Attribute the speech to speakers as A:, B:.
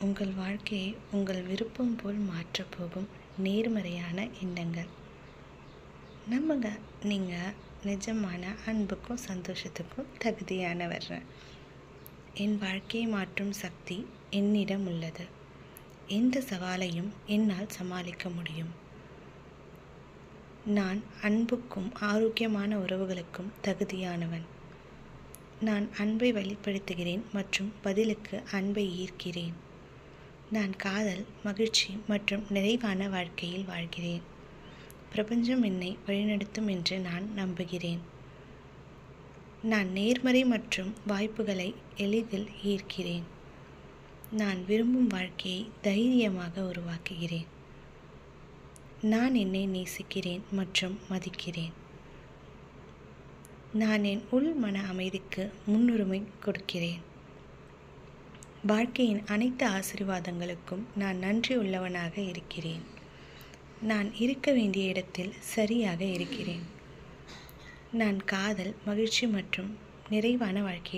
A: உங்கள் வாழ்க்கையை உங்கள் விருப்பம் போல் மாற்றப்போகும் நேர்மறையான எண்ணங்கள். நீங்கள் நிஜமான அன்புக்கும் சந்தோஷத்துக்கும் தகுதியானவர். என் வாழ்க்கையை மாற்றும் சக்தி என்னிடம் உள்ளது. எந்த சவாலையும் என்னால் சமாளிக்க முடியும். நான் அன்புக்கும் ஆரோக்கியமான உறவுகளுக்கும் தகுதியானவன். நான் அன்பை வெளிப்படுத்துகிறேன் மற்றும் பதிலுக்கு அன்பை ஈர்க்கிறேன். நான் காதல், மகிழ்ச்சி மற்றும் நிறைவான வாழ்க்கையில் வாழ்கிறேன். பிரபஞ்சம் என்னை வழிநடத்தும் என்று நான் நம்புகிறேன். நான் நேர்மறை மற்றும் வாய்ப்புகளை எளிதில் ஈர்க்கிறேன். நான் விரும்பும் வாழ்க்கையை தைரியமாக உருவாக்குகிறேன். நான் என்னை நேசிக்கிறேன் மற்றும் மதிக்கிறேன். நான் என் உள் மன அமைதிக்கு முன்னுரிமை கொடுக்கிறேன். வாழ்க்கையின் அனைத்து ஆசீர்வாதங்களுக்கும் நான் நன்றி உள்ளவனாக இருக்கிறேன். நான் இருக்க வேண்டிய இடத்தில் சரியாக இருக்கிறேன். நான் காதல், மகிழ்ச்சி மற்றும் நிறைவான வாழ்க்கையில்